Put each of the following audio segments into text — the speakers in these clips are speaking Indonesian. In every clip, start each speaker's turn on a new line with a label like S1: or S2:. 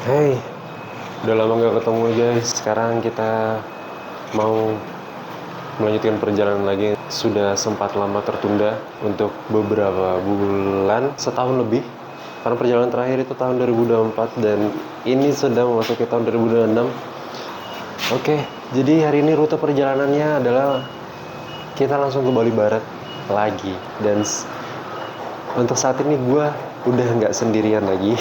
S1: Hey, udah lama gak ketemu guys. Sekarang kita mau melanjutkan perjalanan lagi. Sudah sempat lama tertunda untuk beberapa bulan, setahun lebih. Karena perjalanan terakhir itu tahun 2024 dan ini sudah memasuki tahun 2026. Oke, jadi hari ini rute perjalanannya adalah kita langsung ke Bali Barat lagi. Dan untuk saat ini gue udah nggak sendirian lagi.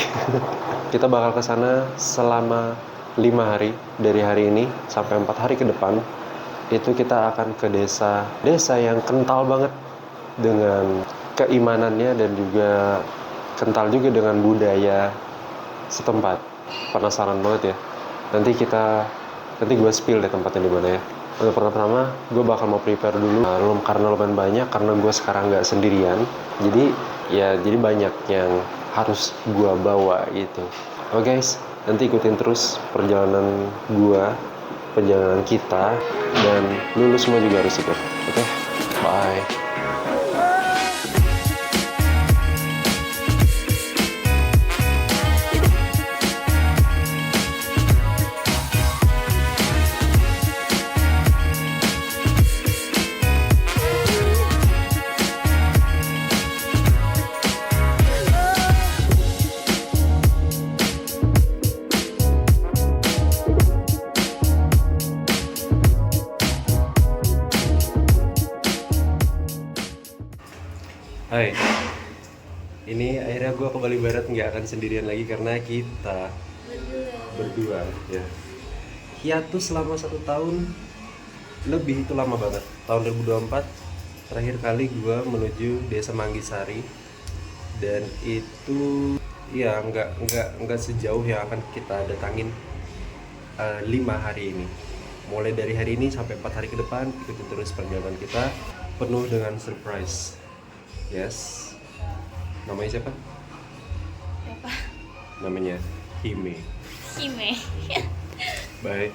S1: Kita bakal ke sana selama 5 hari dari hari ini sampai 4 hari ke depan. Itu kita akan ke desa yang kental banget dengan keimanannya dan juga kental juga dengan budaya setempat. Penasaran banget ya. Nanti gue spill deh tempatnya di mana ya. Untuk pertama, gue bakal mau prepare dulu karena lumayan banyak, karena gue sekarang nggak sendirian. Jadi banyak yang harus gue bawa gitu. Oke guys, nanti ikutin terus perjalanan kita, dan lu semua juga harus ikut. Oke, bye. Hai, ini akhirnya gue ke Bali Barat nggak akan sendirian lagi karena kita berdua ya. Hiatus selama 1 tahun lebih, itu lama banget. Tahun 2024 terakhir kali gue menuju Desa Manggisari, dan itu ya nggak sejauh yang akan kita datangin 5 hari ini. Mulai dari hari ini sampai 4 hari ke depan, ikuti terus perjalanan kita penuh dengan surprise. Yes. Namanya siapa?
S2: Siapa?
S1: Namanya Hime.
S2: Hime.
S1: Bye.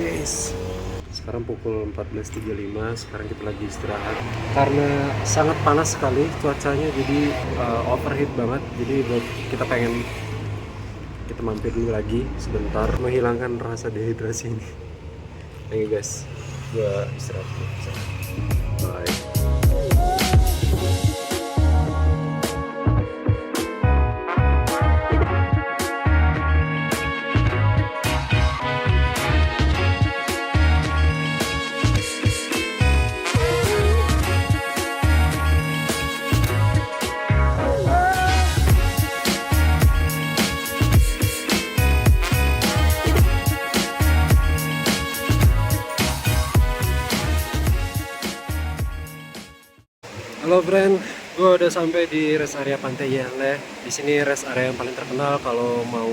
S1: Guys, sekarang pukul 14.35. Sekarang kita lagi istirahat karena sangat panas sekali cuacanya, jadi overheat banget. Jadi kita pengen mampir dulu lagi sebentar menghilangkan rasa dehidrasi ini. Thank you guys, gua istirahat dulu. Bye. Halo friend, gue udah sampai di rest area Pantai Yale. Di sini rest area yang paling terkenal kalau mau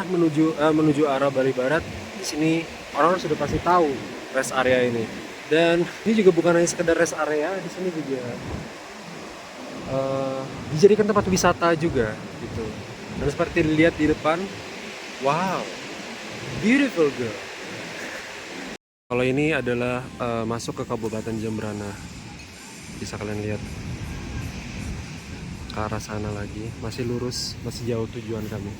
S1: menuju arah Bali Barat. Di sini orang sudah pasti tahu rest area ini. Dan ini juga bukan hanya sekedar rest area, di sini juga dijadikan tempat wisata juga gitu. Dan seperti dilihat di depan, wow, beautiful girl. Kalau ini adalah masuk ke Kabupaten Jembrana. Bisa kalian lihat ke arah sana lagi, masih lurus, masih jauh tujuan kami.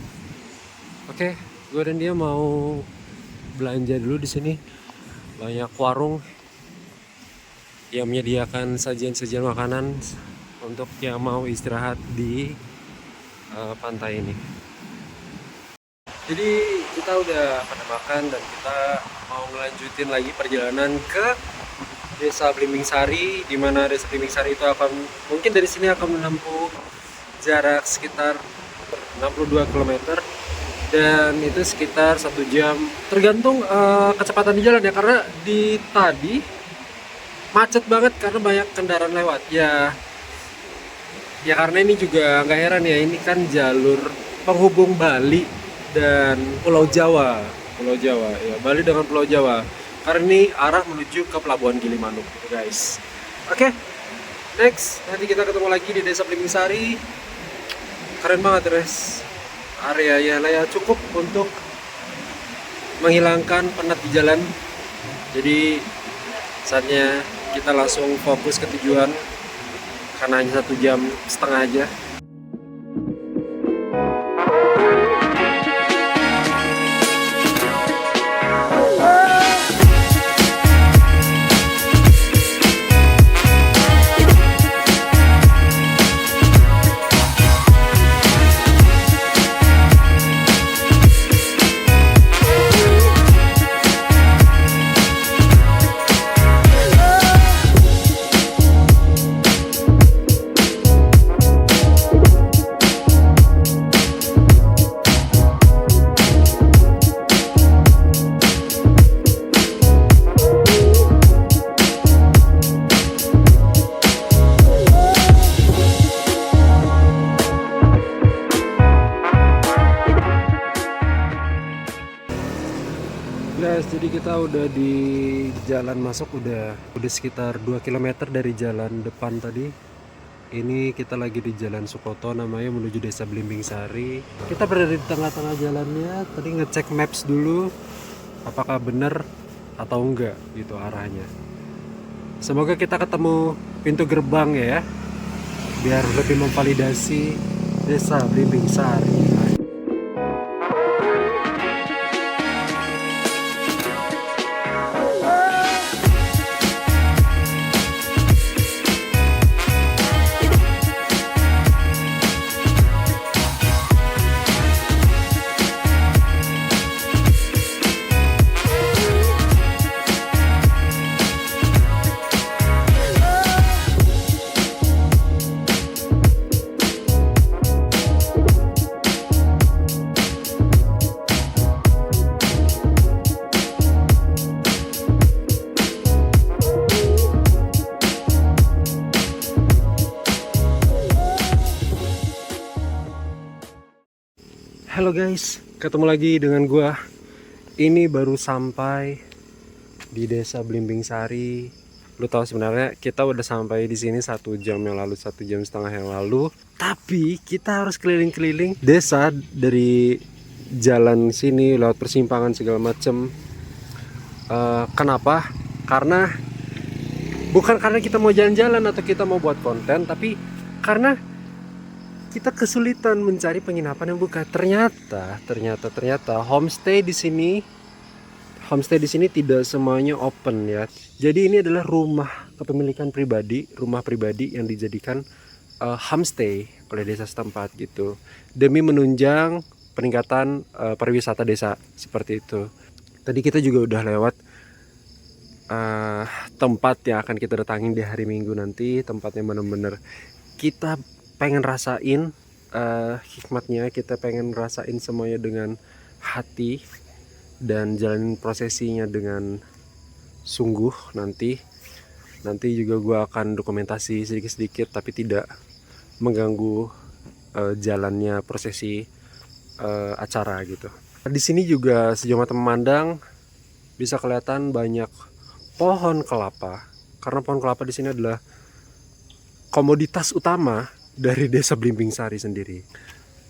S1: Oke, gue dan dia mau belanja dulu di sini. Banyak warung yang menyediakan sajian-sajian makanan untuk yang mau istirahat di pantai ini. Jadi kita udah pada makan dan kita mau ngelanjutin lagi perjalanan ke Desa Blimbing Sari, di mana Desa Blimbing Sari itu mungkin dari sini akan menempuh jarak sekitar 62 km, dan itu sekitar 1 jam tergantung kecepatan di jalan ya, karena tadi macet banget karena banyak kendaraan lewat ya karena ini juga nggak heran ya, ini kan jalur penghubung Bali dan Pulau Jawa ya, Bali dengan Pulau Jawa. Karena ini arah menuju ke Pelabuhan Gilimanuk gitu guys. Oke, Next, nanti kita ketemu lagi di Desa Blimbing Sari. Keren banget, Res. Areanya lah ya cukup untuk menghilangkan penat di jalan. Jadi saatnya kita langsung fokus ke tujuan karena hanya 1,5 jam aja. Guys, jadi kita udah di jalan masuk, udah sekitar 2 km dari jalan depan tadi. Ini kita lagi di Jalan Sukoto namanya, menuju Desa Blimbing Sari. Kita berada di tengah-tengah jalannya. Tadi ngecek maps dulu apakah benar atau enggak gitu arahnya. Semoga kita ketemu pintu gerbang ya, biar lebih memvalidasi Desa Blimbing Sari. Halo guys, ketemu lagi dengan gua. Ini baru sampai di Desa Blimbing Sari. Lu tahu sebenarnya kita udah sampai di sini 1 jam yang lalu, 1,5 jam yang lalu. Tapi kita harus keliling-keliling desa dari jalan sini lewat persimpangan segala macem. Kenapa? Karena bukan karena kita mau jalan-jalan atau kita mau buat konten, tapi karena kita kesulitan mencari penginapan yang buka. Ternyata homestay di sini tidak semuanya open ya. Jadi ini adalah rumah kepemilikan pribadi, rumah pribadi yang dijadikan homestay oleh desa setempat gitu, demi menunjang peningkatan pariwisata desa seperti itu. Tadi kita juga udah lewat tempat yang akan kita datangin di hari Minggu nanti. Tempatnya bener-bener kita pengen rasain hikmatnya, kita pengen rasain semuanya dengan hati dan jalanin prosesinya dengan sungguh. Nanti juga gue akan dokumentasi sedikit-sedikit, tapi tidak mengganggu jalannya prosesi acara gitu. Di sini juga sejauh mata memandang bisa kelihatan banyak pohon kelapa, karena pohon kelapa di sini adalah komoditas utama dari Desa Blimbing Sari sendiri.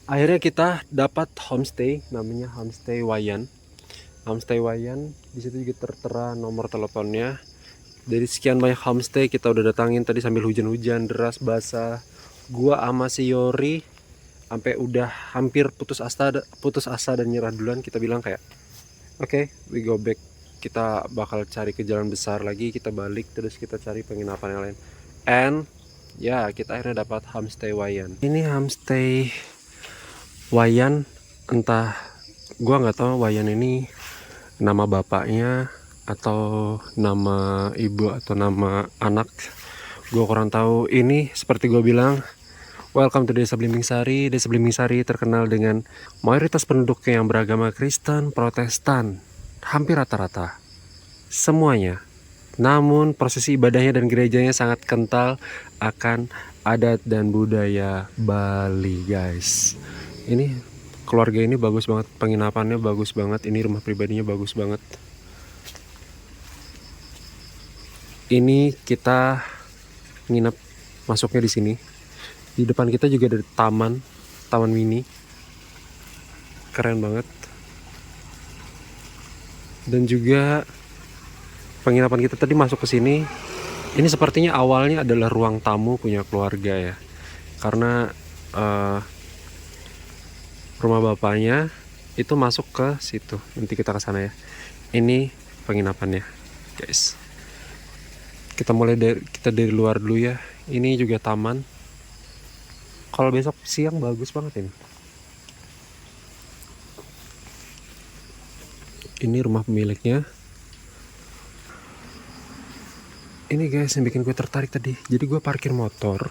S1: Akhirnya kita dapat homestay, namanya Homestay Wayan. Homestay Wayan, di situ juga tertera nomor teleponnya. Dari sekian banyak homestay kita udah datangin tadi sambil hujan-hujan deras basah. Gua sama si Yori sampai udah hampir putus asa dan nyerah duluan. Kita bilang kayak, oke, we go back. Kita bakal cari ke jalan besar lagi, kita balik terus kita cari penginapan yang lain. And ya, kita akhirnya dapat Homestay Wayan. Ini Homestay Wayan, entah, gua nggak tahu Wayan ini nama bapaknya atau nama ibu atau nama anak. Gua kurang tahu. Ini seperti gua bilang, welcome to Desa Blimbing Sari. Desa Blimbing Sari terkenal dengan mayoritas penduduknya yang beragama Kristen, Protestan, hampir rata-rata semuanya. Namun prosesi ibadahnya dan gerejanya sangat kental akan adat dan budaya Bali guys. Ini keluarga ini bagus banget, penginapannya bagus banget, ini rumah pribadinya bagus banget. Ini kita nginep masuknya di sini. Di depan kita juga ada taman mini, keren banget. Dan juga penginapan kita tadi masuk ke sini. Ini sepertinya awalnya adalah ruang tamu punya keluarga ya, karena rumah bapaknya itu masuk ke situ. Nanti kita ke sana ya. Ini penginapannya, guys. Kita dari luar dulu ya. Ini juga taman. Kalau besok siang bagus banget ini. Ini rumah pemiliknya. Ini guys yang bikin gue tertarik tadi. Jadi gue parkir motor.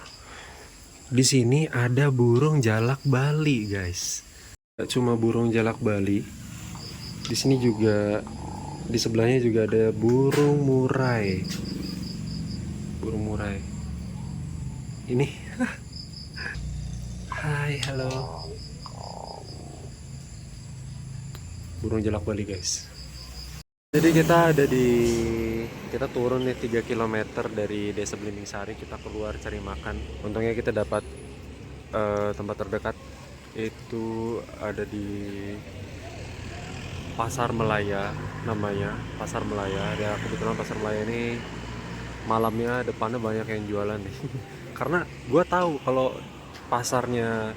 S1: Di sini ada burung jalak Bali, guys. Gak cuma burung jalak Bali. Di sini juga, di sebelahnya juga ada burung murai. Burung murai. Ini. Hai, halo. Burung jalak Bali, guys. Jadi kita turun nih 3 km dari Desa Belimbing Sari. Kita keluar cari makan. Untungnya kita dapat tempat terdekat itu ada di Pasar Melaya, namanya Pasar Melaya. Ya kebetulan Pasar Melaya ini malamnya depannya banyak yang jualan nih. Karena gue tahu kalau pasarnya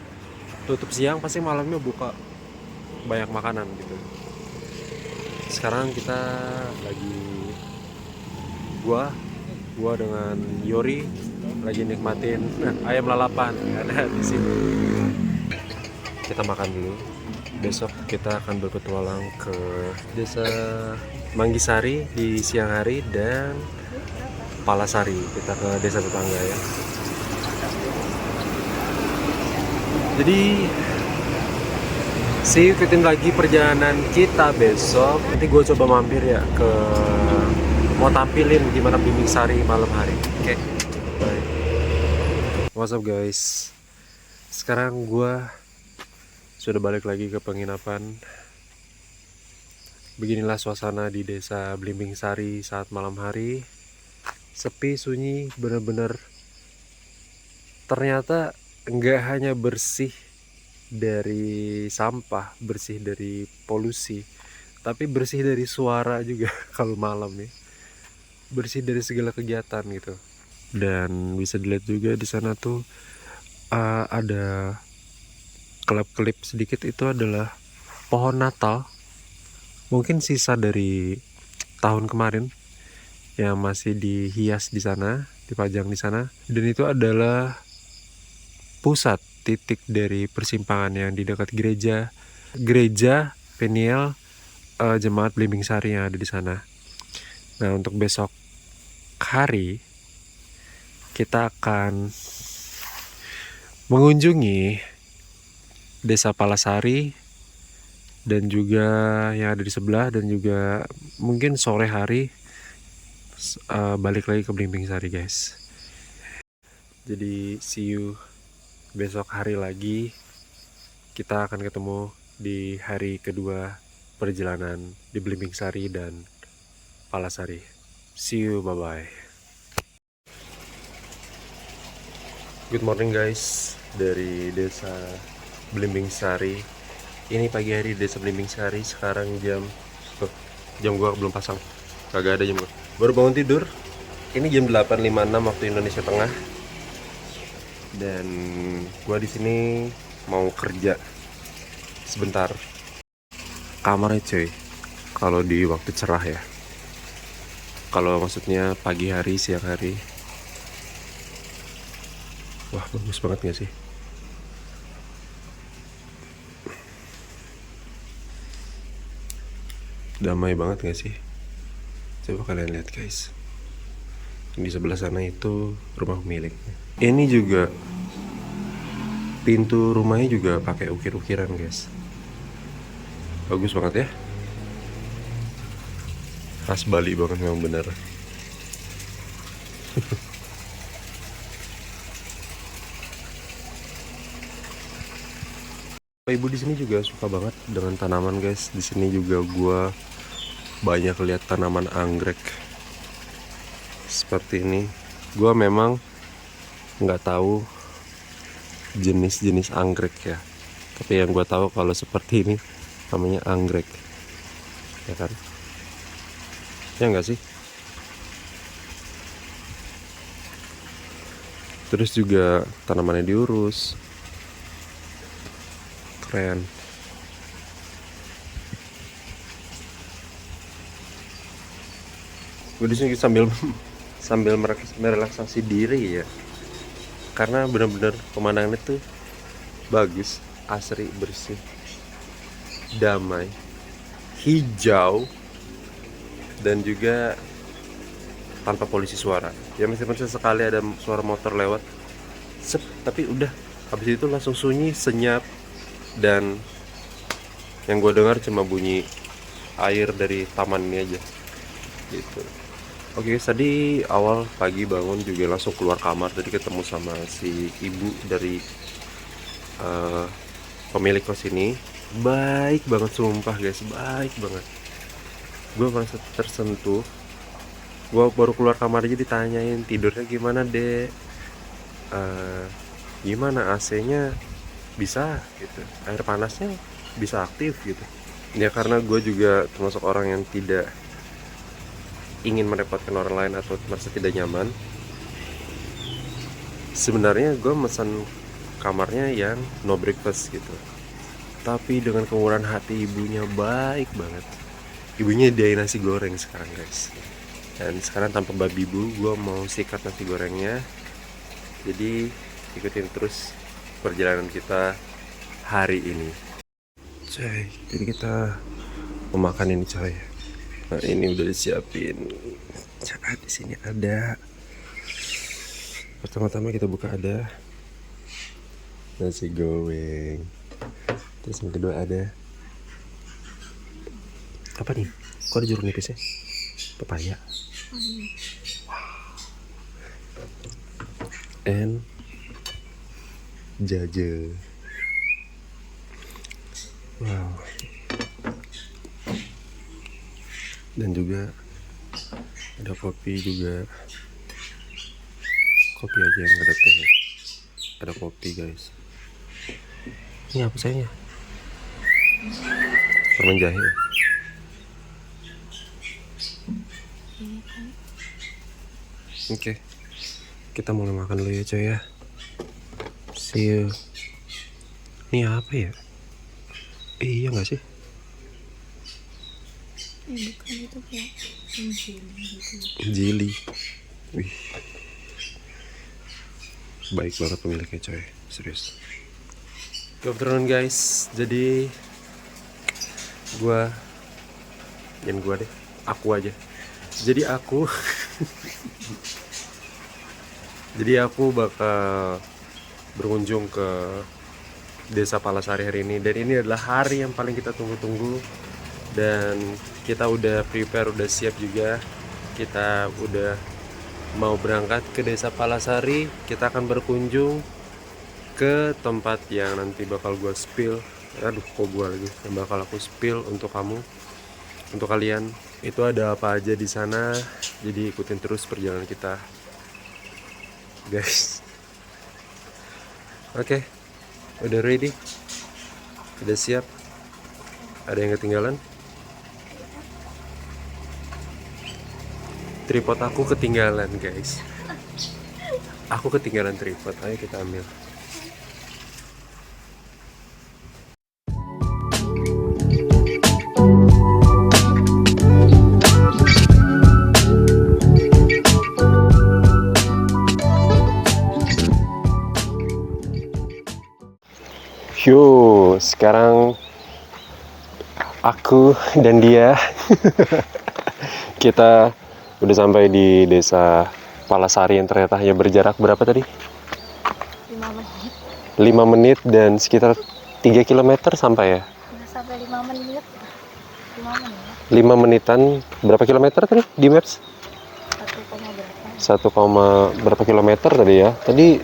S1: tutup siang pasti malamnya buka banyak makanan gitu. Sekarang kita lagi gua dengan Yori lagi nikmatin ayam lalapan ada di sini. Kita makan dulu. Besok kita akan berpetualang ke Desa Manggisari di siang hari dan Palasari. Kita ke desa tetangga ya. Jadi ikutin lagi perjalanan kita besok. Nanti gue coba mampir ya ke, mau tampilin gimana Belimbing Sari malam hari. Oke, bye. What's up guys? Sekarang gue sudah balik lagi ke penginapan. Beginilah suasana di Desa Belimbing Sari saat malam hari. Sepi, sunyi, bener-bener. Ternyata nggak hanya bersih dari sampah, bersih dari polusi, tapi bersih dari suara juga kalau malam nih. Bersih dari segala kegiatan gitu. Dan bisa dilihat juga di sana tuh ada kelap-kelip sedikit, itu adalah pohon Natal. Mungkin sisa dari tahun kemarin yang masih dihias di sana, dipajang di sana. Dan itu adalah pusat titik dari persimpangan yang di dekat gereja Peniel Jemaat Belimbing Sari yang ada di sana. Nah, untuk besok hari kita akan mengunjungi Desa Palasari dan juga yang ada di sebelah, dan juga mungkin sore hari balik lagi ke Belimbing Sari, guys. Jadi see you besok hari lagi. Kita akan ketemu di hari kedua perjalanan di Belimbing Sari dan Palasari. See you, bye bye. Good morning guys, dari Desa Belimbing Sari. Ini pagi hari di Desa Belimbing Sari. Sekarang jam gua belum pasang, kagak ada jam gua. Baru bangun tidur. Ini jam 8.56 waktu Indonesia Tengah. Dan gua di sini mau kerja sebentar. Kamarnya cuy, kalau di waktu cerah ya. Kalau maksudnya pagi hari, siang hari. Wah, bagus banget gak sih? Damai banget gak sih? Coba kalian lihat guys. Di sebelah sana itu rumah pemiliknya. Ini juga pintu rumahnya juga pakai ukir-ukiran guys. Bagus banget ya. Khas Bali banget memang bener. Ibu di sini juga suka banget dengan tanaman guys. Di sini juga gua banyak lihat tanaman anggrek seperti ini. Gua memang nggak tahu jenis-jenis anggrek ya. Tapi yang gue tahu kalau seperti ini namanya anggrek, ya kan? Ya nggak sih? Terus juga tanamannya diurus, keren. Gue di sini sambil merelaksasi diri ya, karena benar-benar pemandangannya tuh bagus, asri, bersih, damai, hijau, dan juga tanpa polusi suara. Ya meskipun sesekali ada suara motor lewat, tapi udah habis itu langsung sunyi, senyap, dan yang gue dengar cuma bunyi air dari taman ini aja gitu. Oke guys, tadi awal pagi bangun juga langsung keluar kamar, tadi ketemu sama si ibu dari pemilik kos ini. Baik banget, sumpah guys, baik banget. Gue merasa tersentuh. Gue baru keluar kamar aja ditanyain tidurnya gimana dek, gimana AC-nya bisa gitu, air panasnya bisa aktif gitu. Ya karena gue juga termasuk orang yang tidak ingin merepotkan orang lain atau merasa tidak nyaman. Sebenarnya gue mesen kamarnya yang no breakfast gitu, tapi dengan kemurahan hati ibunya baik banget. Ibunya diain nasi goreng sekarang guys. Dan sekarang tanpa babi bu, gue mau sikat nasi gorengnya. Jadi ikutin terus perjalanan kita hari ini. Coy, jadi kita mau makan ini coy. Nah ini udah disiapin. Di sini ada. Pertama-tama kita buka ada nasi goreng. Terus yang kedua ada apa nih? Kok ada jeruk nipisnya? Pepaya. And jaje. Wow. Dan juga ada kopi juga. Kopi aja yang nggak ada teh. Ada kopi guys. Ini apa sayangnya? Permen jahe. Oke. Kita mulai makan dulu ya coy ya. See you. Ini apa ya? Iya nggak sih?
S2: Bukan itu kayak
S1: Jili. Wih. Baik banget pemiliknya coy, serius. Good afternoon guys. Jadi aku aja. Jadi aku bakal berkunjung ke Desa Palasari hari ini, dan ini adalah hari yang paling kita tunggu-tunggu. Dan kita udah prepare, udah siap juga. Kita udah mau berangkat ke Desa Palasari. Kita akan berkunjung ke tempat yang nanti bakal gue spill. Yang bakal aku spill untuk kamu, untuk kalian. Itu ada apa aja di sana. Jadi ikutin terus perjalanan kita, guys. Oke, udah ready? Udah siap? Ada yang ketinggalan? Tripod aku ketinggalan guys. Aku ketinggalan tripod. Ayo kita ambil. Yo, sekarang aku dan dia kita udah sampai di Desa Palasari yang ternyata hanya berjarak berapa tadi?
S2: 5 menit.
S1: 5 menit dan sekitar 3 km sampai ya?
S2: Nggak sampai 5 menit. 5 menit.
S1: 5 menitan, berapa kilometer tadi di Maps?
S2: 1,
S1: berapa kilometer tadi ya? Tadi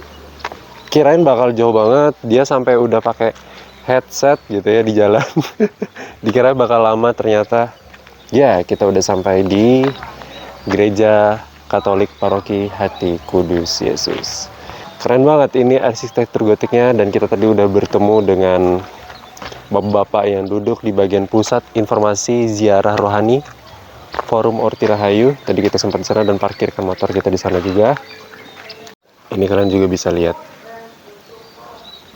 S1: kirain bakal jauh banget, dia sampai udah pakai headset gitu ya di jalan. Dikira bakal lama, ternyata ya kita udah sampai di Gereja Katolik Paroki Hati Kudus Yesus. Keren banget ini arsitektur gotiknya, dan kita tadi udah bertemu dengan bapak-bapak yang duduk di bagian pusat informasi ziarah rohani Forum Orti Rahayu. Tadi kita sempat di sana dan parkirkan motor kita di sana juga. Ini kalian juga bisa lihat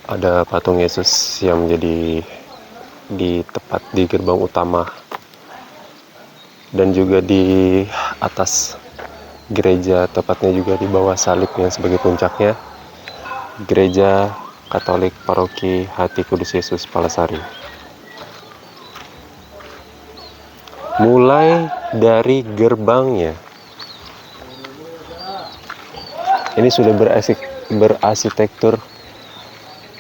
S1: ada patung Yesus yang menjadi di tepat di gerbang utama, dan juga di atas gereja, tepatnya juga di bawah salib yang sebagai puncaknya, Gereja Katolik Paroki Hati Kudus Yesus Palasari. Mulai dari gerbangnya, ini sudah berarsitektur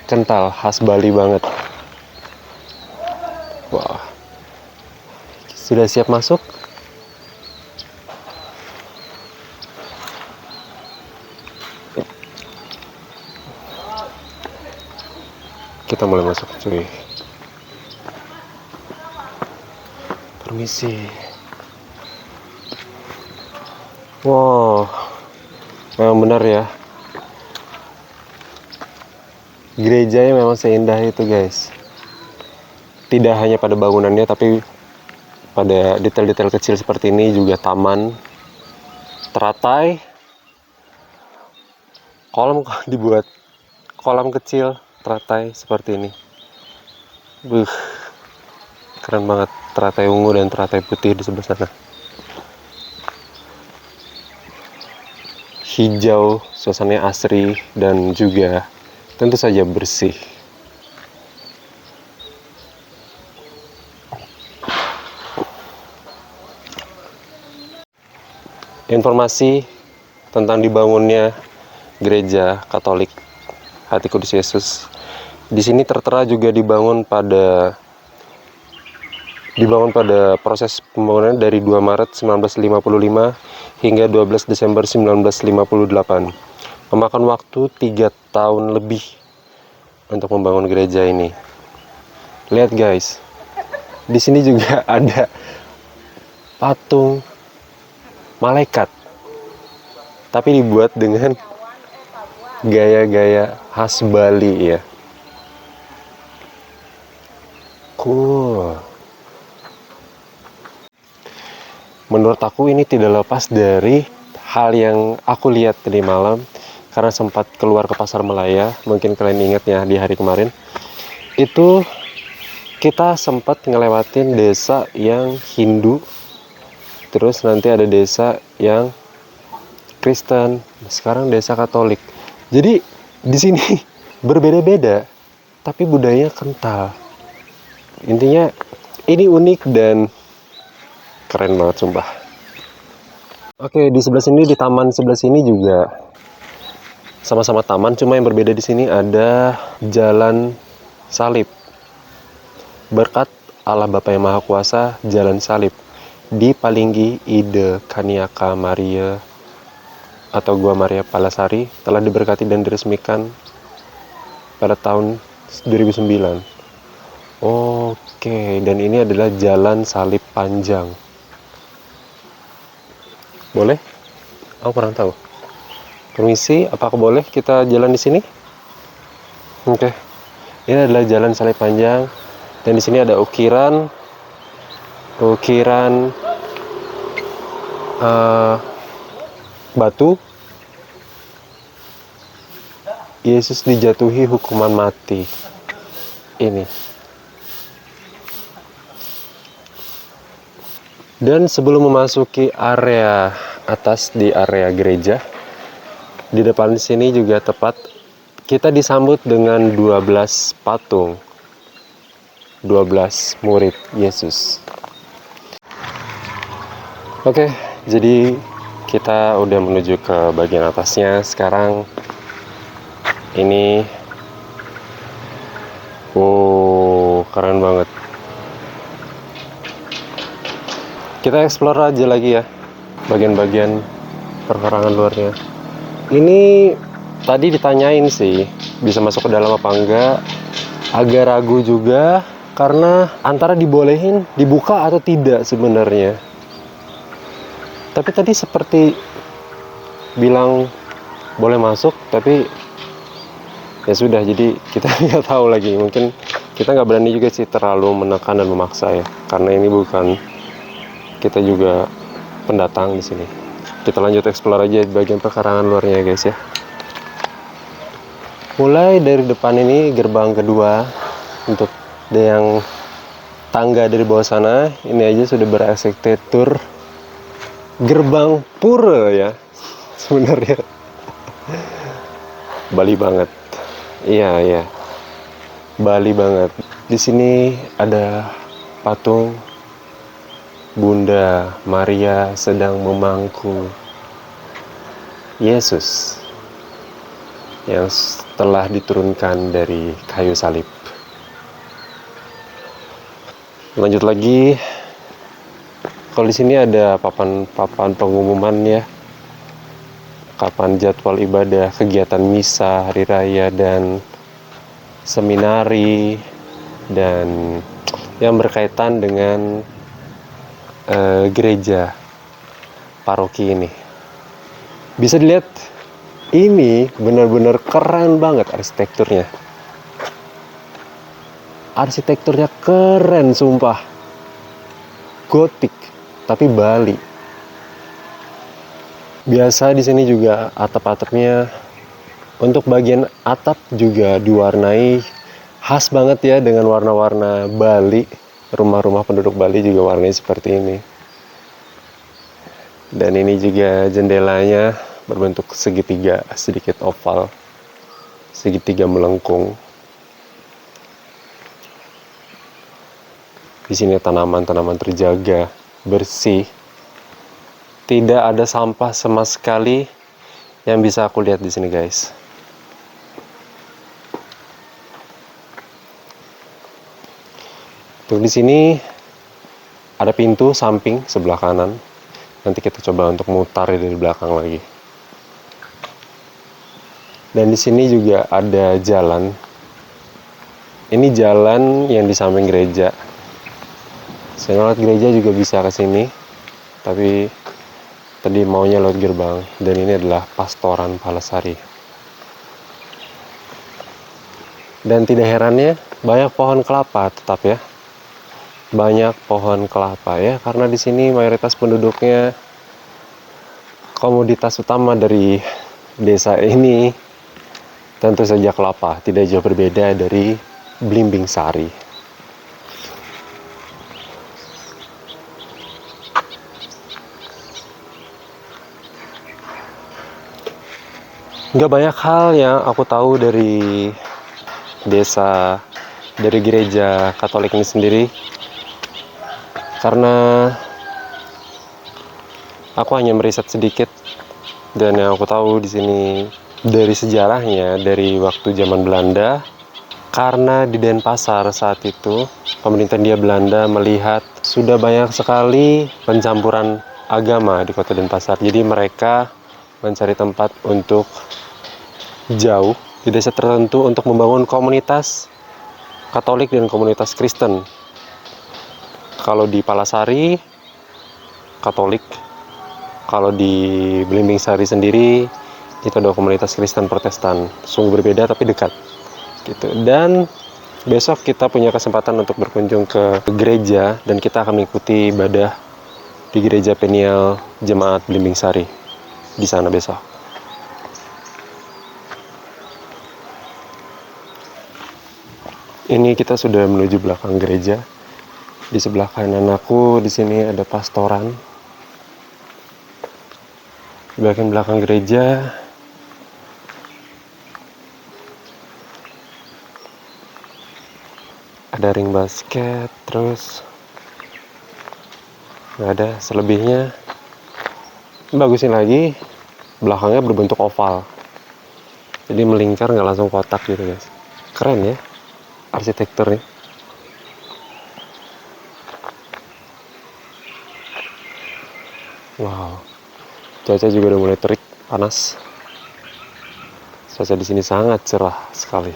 S1: kental, khas Bali banget. Wah, sudah siap masuk? Kita mulai masuk, cuy. Permisi. Wow, memang benar ya. Gerejanya memang seindah itu, guys. Tidak hanya pada bangunannya, tapi pada detail-detail kecil seperti ini, juga taman, teratai, kolam dibuat kolam kecil, teratai seperti ini. Keren banget, teratai ungu dan teratai putih di sebelah sana. Hijau, suasananya asri, dan juga tentu saja bersih. Informasi tentang dibangunnya Gereja Katolik Hati Kudus Yesus di sini tertera juga dibangun pada proses pembangunan dari 2 Maret 1955 hingga 12 Desember 1958. Memakan waktu 3 tahun lebih untuk membangun gereja ini. Lihat guys, di sini juga ada patung malaikat, tapi dibuat dengan gaya-gaya khas Bali ya. Cool. Menurut aku ini tidak lepas dari hal yang aku lihat tadi malam, karena sempat keluar ke Pasar Melaya. Mungkin kalian ingat ya, di hari kemarin itu kita sempat ngelewatin desa yang Hindu, terus nanti ada desa yang Kristen, sekarang desa Katolik. Jadi di sini berbeda-beda, tapi budayanya kental. Intinya ini unik dan keren banget sumpah. Oke, di sebelah sini, di taman sebelah sini juga sama-sama taman, cuma yang berbeda di sini ada jalan salib. Berkat Allah Bapa yang Maha Kuasa, jalan salib di Palinggi Ide Kaniaka Maria atau Gua Maria Palasari telah diberkati dan diresmikan pada tahun 2009. Oke, dan ini adalah jalan salib panjang. Boleh? Aku kurang tahu. Permisi, apakah boleh kita jalan di sini? Oke. Ini adalah jalan salib panjang, dan di sini ada ukiran batu Yesus dijatuhi hukuman mati. Ini. Dan sebelum memasuki area atas di area gereja, di depan sini juga tepat kita disambut dengan 12 patung, 12 murid Yesus. Oke, jadi kita udah menuju ke bagian atasnya. Sekarang ini keren banget. Kita explore aja lagi ya bagian-bagian perkarangan luarnya. Ini tadi ditanyain sih bisa masuk ke dalam apa enggak, agak ragu juga karena antara dibolehin dibuka atau tidak sebenarnya. Tapi tadi seperti bilang boleh masuk, tapi ya sudah, jadi kita nggak tahu lagi. Mungkin kita nggak berani juga sih terlalu menekan dan memaksa ya, karena ini bukan, kita juga pendatang di sini. Kita lanjut explore aja bagian pekarangan luarnya ya guys ya. Mulai dari depan ini gerbang kedua, untuk yang tangga dari bawah sana ini aja sudah berarsitektur gerbang pura ya sebenarnya. Bali banget. Iya, Bali banget. Di sini ada patung Bunda Maria sedang memangku Yesus yang telah diturunkan dari kayu salib. Lanjut lagi. Kalau di sini ada papan pengumuman ya, kapan jadwal ibadah, kegiatan misa, hari raya, dan seminari, dan yang berkaitan dengan gereja paroki ini. Bisa dilihat, ini benar-benar keren banget arsitekturnya. Arsitekturnya keren sumpah. Gotik, tapi Bali. Biasa di sini juga atap-atapnya, untuk bagian atap juga diwarnai khas banget ya dengan warna-warna Bali. Rumah-rumah penduduk Bali juga warnanya seperti ini. Dan ini juga jendelanya berbentuk segitiga, sedikit oval, segitiga melengkung. Di sini tanaman-tanaman terjaga, bersih. Tidak ada sampah sama sekali yang bisa aku lihat di sini, guys. Tuh di sini ada pintu samping sebelah kanan. Nanti kita coba untuk mutar dari belakang lagi. Dan di sini juga ada jalan. Ini jalan yang di samping gereja. Saya lewat gereja juga bisa ke sini, tapi tadi maunya lewat gerbang. Dan ini adalah Pastoran Palasari. Dan tidak herannya banyak pohon kelapa tetap ya. Banyak pohon kelapa ya, karena di sini mayoritas penduduknya, komoditas utama dari desa ini tentu saja kelapa. Tidak jauh berbeda dari Blimbing Sari. Nggak banyak hal yang aku tahu dari desa, dari gereja Katolik ini sendiri, karena aku hanya meriset sedikit. Dan yang aku tahu di sini dari sejarahnya, dari waktu zaman Belanda, karena di Denpasar saat itu pemerintah Hindia Belanda melihat sudah banyak sekali pencampuran agama di kota Denpasar. Jadi mereka mencari tempat untuk jauh di desa tertentu untuk membangun komunitas Katolik dan komunitas Kristen. Kalau di Palasari Katolik, kalau di Blimbing Sari sendiri itu ada komunitas Kristen Protestan. Sungguh berbeda tapi dekat gitu. Dan besok kita punya kesempatan untuk berkunjung ke gereja dan kita akan mengikuti ibadah di gereja Peniel Jemaat Blimbing Sari di sana besok. Ini kita sudah menuju belakang gereja. Di sebelah kanan aku di sini ada pastoran. Di bagian belakang gereja ada ring basket, terus nggak ada selebihnya. Bagusin lagi, belakangnya berbentuk oval, jadi melingkar nggak langsung kotak gitu guys. Keren ya arsitekturnya. Wow, cuaca juga udah mulai terik, panas. Cuaca di sini sangat cerah sekali.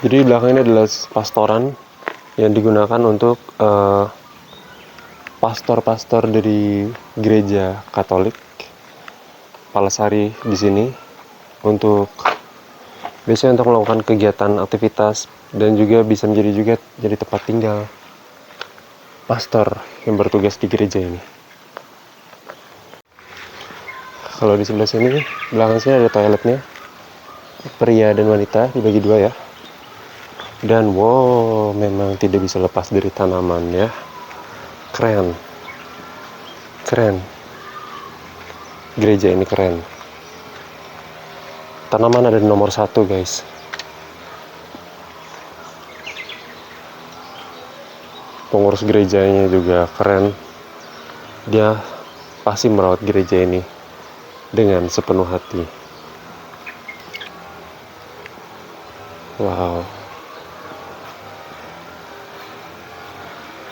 S1: Jadi di belakang ini adalah pastoran yang digunakan untuk pastor-pastor dari gereja Katolik Palasari di sini untuk biasanya untuk melakukan kegiatan aktivitas dan juga bisa menjadi juga jadi tempat tinggal pastor yang bertugas di gereja ini. Kalau di sebelah sini, belakang sini ada toiletnya, pria dan wanita dibagi dua ya. Dan wow, memang tidak bisa lepas dari tanaman ya. Keren. Gereja ini keren. Tanaman ada di nomor 1 guys. Pengurus gerejanya juga keren. Dia pasti merawat gereja ini dengan sepenuh hati. Wow.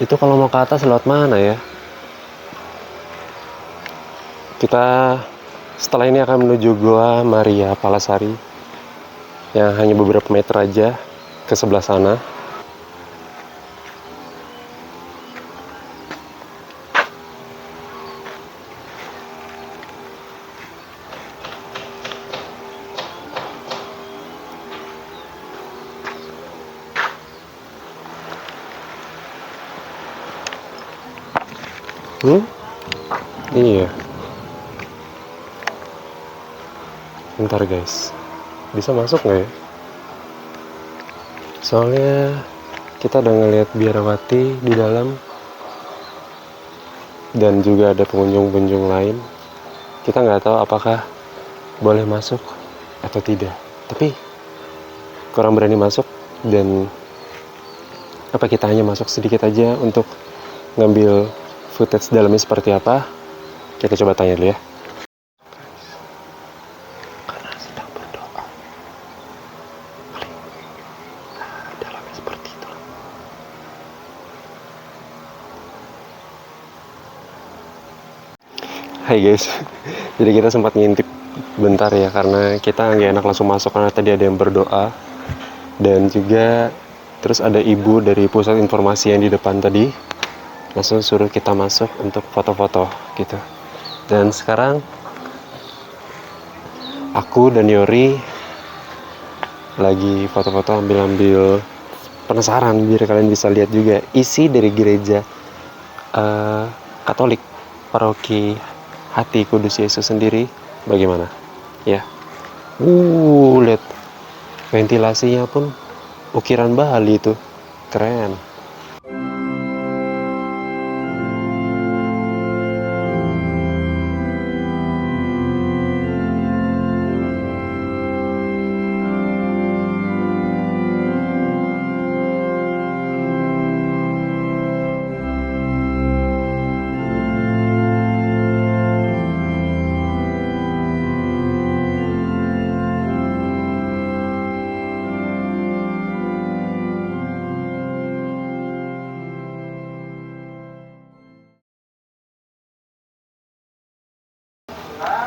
S1: Itu kalau mau ke atas lewat mana ya? Kita setelah ini akan menuju Goa Maria Palasari yang hanya beberapa meter aja ke sebelah sana. Iya. Bentar guys, bisa masuk nggak ya? Soalnya kita udah ngeliat biarawati di dalam dan juga ada pengunjung-pengunjung lain. Kita nggak tahu apakah boleh masuk atau tidak. Tapi kurang berani masuk dan kita hanya masuk sedikit aja untuk ngambil footage dalamnya seperti apa. Kita coba tanya dulu ya. Karena sedang berdoa. Dalamnya seperti itu. Hai guys. Jadi kita sempat ngintip bentar ya, karena kita nggak enak langsung masuk karena tadi ada yang berdoa. Dan juga terus ada ibu dari pusat informasi yang di depan tadi langsung suruh kita masuk untuk foto-foto gitu. Dan sekarang aku dan Yori lagi foto-foto, ambil penasaran biar kalian bisa lihat juga isi dari gereja Katolik Paroki Hati Kudus Yesus sendiri bagaimana ya. Lihat ventilasinya pun ukiran Bali itu keren.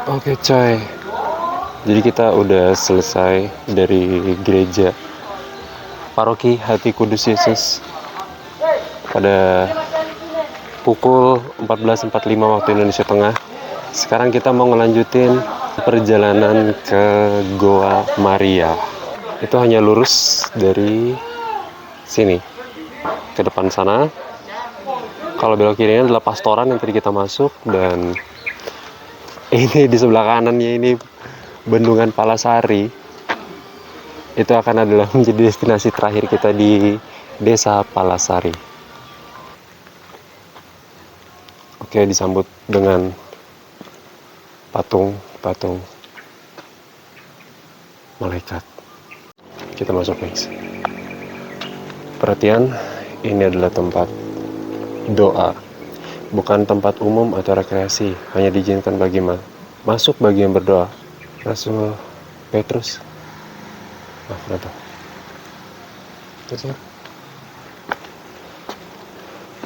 S1: Oke coy, jadi kita udah selesai dari gereja Paroki Hati Kudus Yesus pada pukul 14.45 waktu Indonesia Tengah. Sekarang kita mau ngelanjutin perjalanan ke Goa Maria. Itu hanya lurus dari sini ke depan sana. Kalau belok kirinya adalah pastoran yang tadi kita masuk, dan ini di sebelah kanannya ini Bendungan Palasari. Itu akan adalah menjadi destinasi terakhir kita di Desa Palasari. Oke, disambut dengan patung malaikat. Kita masuk guys. Perhatian, ini adalah tempat doa, bukan tempat umum atau rekreasi. Hanya diizinkan bagi masuk bagi yang berdoa. Rasul Petrus,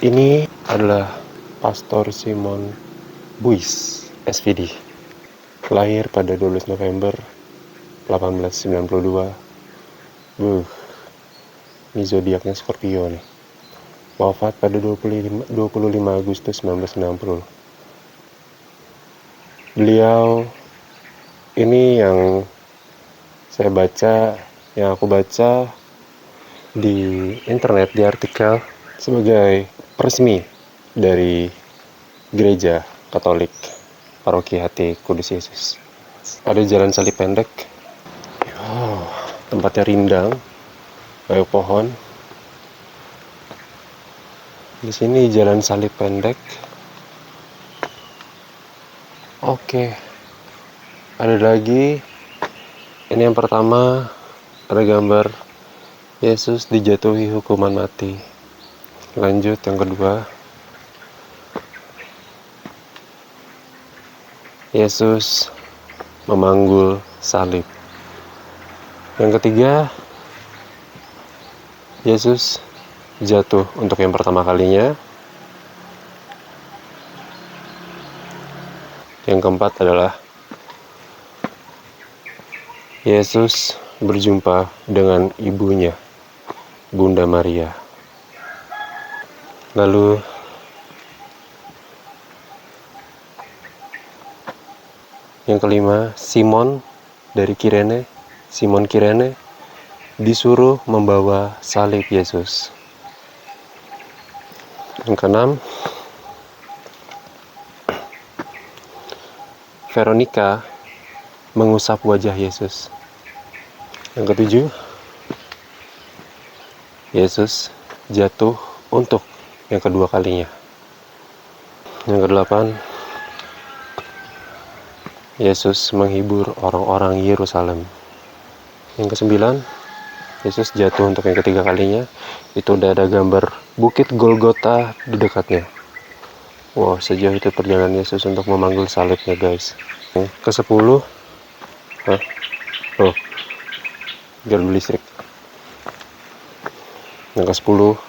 S1: ini adalah Pastor Simon Buis, SVD, lahir pada 12 November 1892. Ini zodiaknya Scorpio nih. wafat pada 25 Agustus 1960. Beliau ini yang aku baca di internet, di artikel, sebagai peresmi dari Gereja Katolik Paroki Hati Kudus Yesus. Ada jalan salib pendek. Tempatnya rindang, banyak pohon. Di sini jalan salib pendek. Oke. Ada lagi. Ini yang pertama, ada gambar Yesus dijatuhi hukuman mati. Lanjut yang kedua. Yesus memanggul salib. Yang ketiga, Yesus jatuh untuk yang pertama kalinya. Yang keempat adalah Yesus berjumpa dengan ibunya, Bunda Maria. Lalu yang kelima, Simon Kirene disuruh membawa salib Yesus. Yang keenam, Veronica mengusap wajah Yesus. Yang ketujuh, Yesus jatuh untuk yang kedua kalinya. Yang kedelapan, Yesus menghibur orang-orang Yerusalem. Yang kesembilan, Yesus jatuh untuk yang ketiga kalinya. Itu udah ada gambar Bukit Golgota di dekatnya. Wow, sejauh itu perjalanan Yesus untuk memanggul salibnya, guys. Yang ke-10, gardu listrik. Yang ke-10,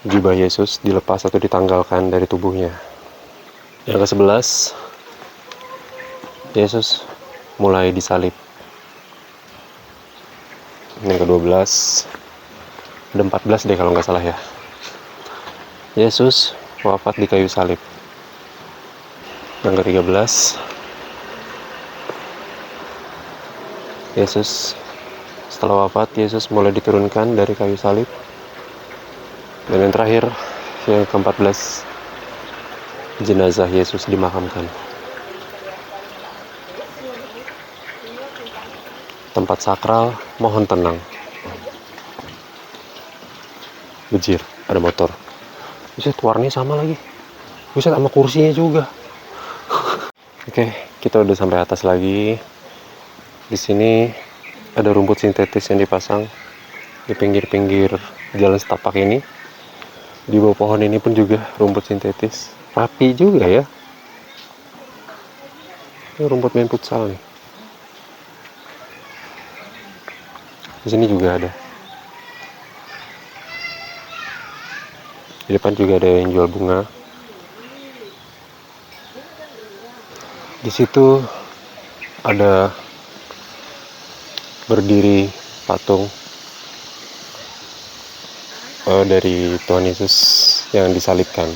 S1: jubah Yesus dilepas atau ditanggalkan dari tubuhnya. Yang ke-11, Yesus mulai disalib. Yang ke-12, ada 14 deh kalau nggak salah ya. Yesus wafat di kayu salib. Yang ke-13, Yesus setelah wafat, Yesus mulai diturunkan dari kayu salib. Dan yang terakhir, yang ke-14, jenazah Yesus dimakamkan. Tempat sakral, mohon tenang. Bejir, ada motor. Buset, warnanya sama lagi. Buset, sama kursinya juga. Oke, kita udah sampai atas lagi. Di sini ada rumput sintetis yang dipasang di pinggir-pinggir jalan setapak ini. Di bawah pohon ini pun juga rumput sintetis. Rapi juga ya. Ini rumput main futsal nih. Di sini juga ada. Di depan juga ada yang jual bunga. Di situ ada berdiri patung dari Tuhan Yesus yang disalibkan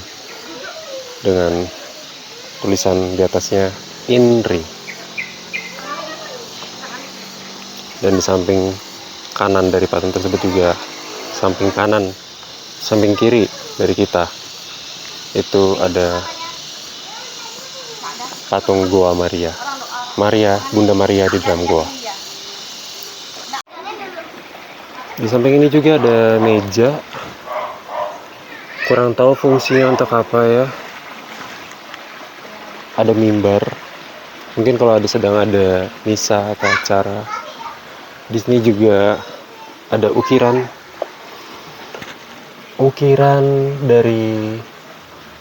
S1: dengan tulisan di atasnya INRI. Dan di samping kanan dari patung tersebut juga, samping kiri dari kita itu ada patung Goa Maria, Bunda Maria di dalam goa. Di samping ini juga ada meja, kurang tahu fungsinya untuk apa ya. Ada mimbar, mungkin kalau sedang ada misa atau acara. Di sini juga ada ukiran dari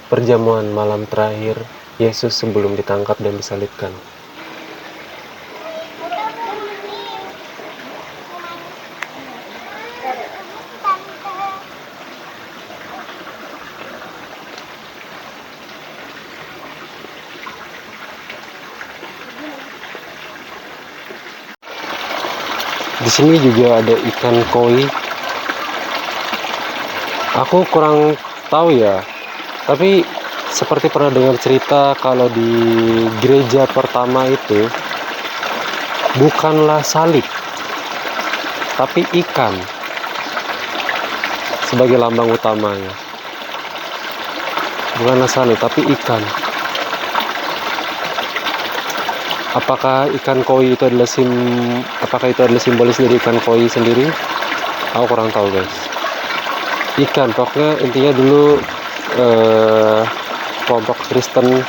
S1: perjamuan malam terakhir Yesus sebelum ditangkap dan disalibkan. Di sini juga ada ikan koi. Aku kurang tahu ya, tapi seperti pernah dengar cerita kalau di gereja pertama itu bukanlah salib, tapi ikan sebagai lambang utamanya. Bukanlah salib, tapi ikan. Apakah ikan koi itu adalah simbolis dari ikan koi sendiri? Aku kurang tahu guys. Ikan, pokoknya intinya dulu kelompok Kristen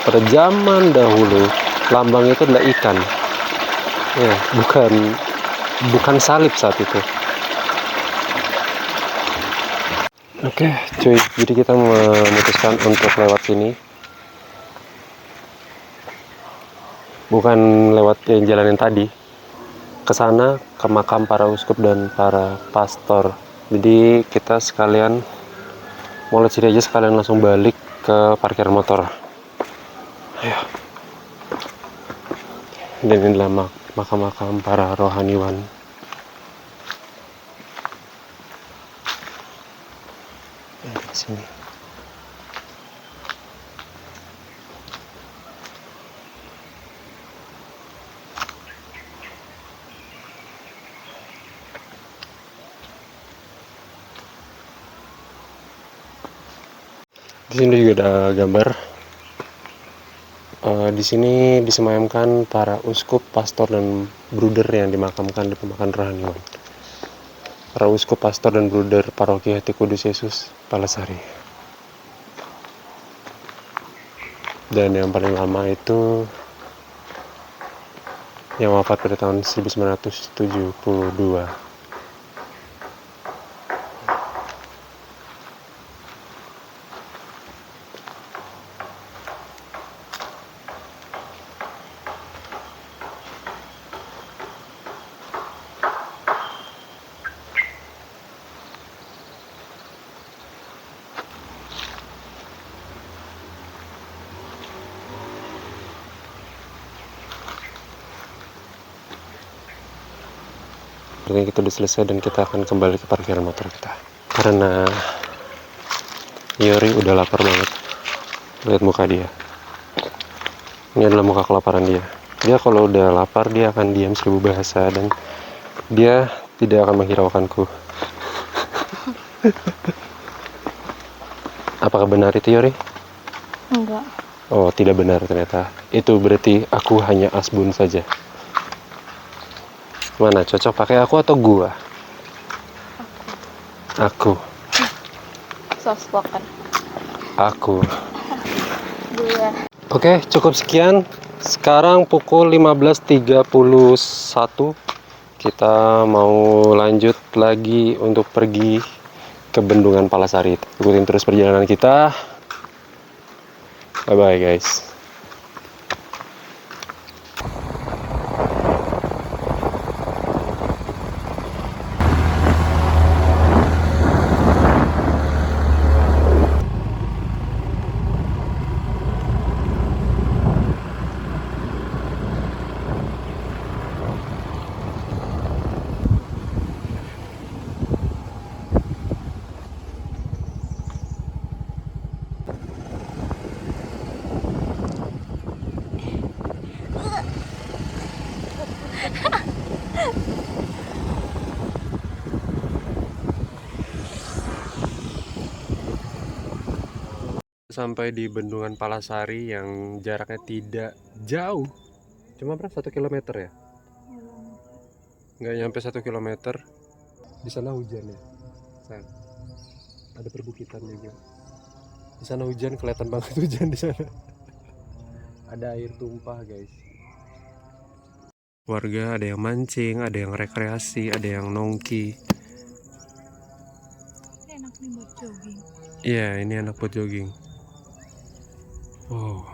S1: pada zaman dahulu lambangnya itu adalah ikan, ya, bukan salib saat itu. Oke, cuy, jadi kita memutuskan untuk lewat sini, bukan lewat jalan yang tadi, ke sana, ke makam para uskup dan para pastor. Jadi kita sekalian mau lihat sini aja, sekalian langsung balik ke parkir motor. Ayo. Dan ini adalah makam-makam para rohaniwan. Di sini. Di sini juga ada gambar. Di sini disemayamkan para uskup, pastor, dan bruder yang dimakamkan di pemakaman rohaniwan. Para uskup, pastor, dan bruder paroki Hati Kudus Yesus Palasari. Dan yang paling lama itu yang wafat pada tahun 1972. Artinya kita udah selesai dan kita akan kembali ke parkiran motor kita. Karena Yori udah lapar banget. Lihat muka dia. Ini adalah muka kelaparan dia. Dia kalau udah lapar dia akan diam 1000 bahasa dan dia tidak akan menghiraukanku. Apakah benar itu, Yori?
S2: Enggak.
S1: Oh, tidak benar ternyata. Itu berarti aku hanya asbun saja. Mana cocok pakai aku atau gua? Aku.
S2: Soft spoken.
S1: Aku.
S2: Dua.
S1: Oke, cukup sekian. Sekarang pukul 15.31. Kita mau lanjut lagi untuk pergi ke Bendungan Palasari. Ikutin terus perjalanan kita. Bye bye guys. Sampai di Bendungan Palasari yang jaraknya tidak jauh, cuma berapa, 1 kilometer ya? Nggak nyampe 1 kilometer. Di sana hujan ya, ada perbukitan juga. Di sana hujan, kelihatan banget hujan di sana. Ada air tumpah guys. Warga ada yang mancing, ada yang rekreasi, ada yang nongki.
S2: Enak nih buat jogging.
S1: Iya, ini enak buat jogging. Wow.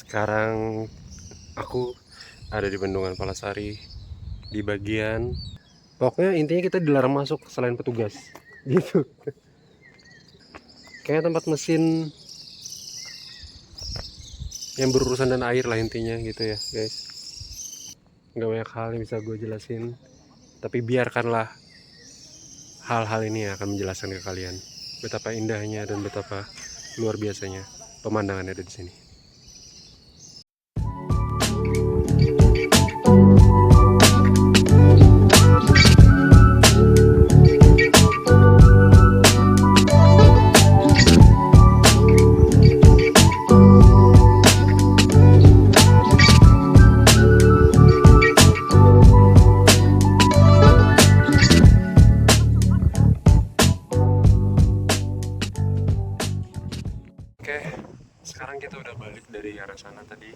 S1: Sekarang aku ada di Bendungan Palasari, di bagian pokoknya intinya kita dilarang masuk selain petugas gitu. Kayak tempat mesin yang berurusan dengan air lah intinya gitu ya guys. Nggak banyak hal yang bisa gue jelasin, tapi biarkanlah hal-hal ini yang akan menjelaskan ke kalian betapa indahnya dan betapa luar biasanya pemandangan ada di sini. Oke, sekarang kita udah balik dari arah sana tadi,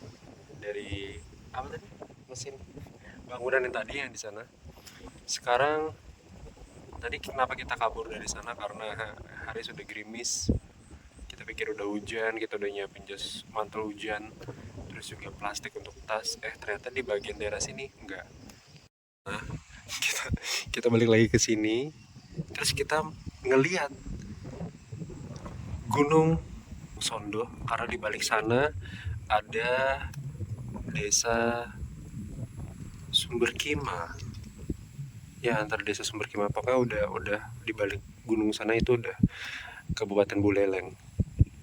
S1: dari apa tadi? Mesin bangunan yang tadi yang di sana. Sekarang tadi kenapa kita kabur dari sana karena hari sudah gerimis. Kita pikir udah hujan, kita udah nyiapin jas mantel hujan, terus juga plastik untuk tas. Ternyata di bagian daerah sini enggak. Nah, kita balik lagi ke sini, terus kita ngelihat Gunung Sondo karena di balik sana ada desa Sumberkima. Ya antar desa Sumberkima pokoknya udah di balik gunung sana itu udah Kabupaten Buleleng.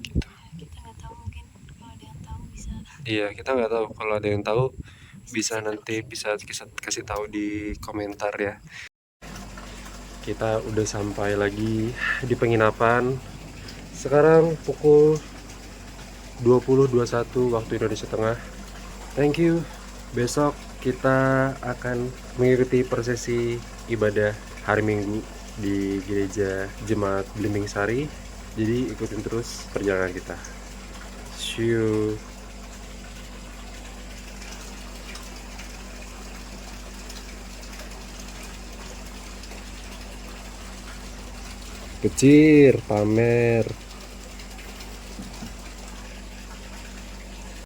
S1: Gitu.
S2: Kita nggak tahu, mungkin kalau ada yang tahu bisa.
S1: Iya kita nggak tahu, kalau ada yang tahu bisa nanti bisa kasih tahu di komentar ya. Kita udah sampai lagi di penginapan. Sekarang pukul 20.21 waktu Indonesia Tengah. Thank you. Besok kita akan mengikuti prosesi ibadah hari Minggu di gereja Jemaat Belimbing Sari. Jadi ikutin terus perjalanan kita. See you. Kecil pamer.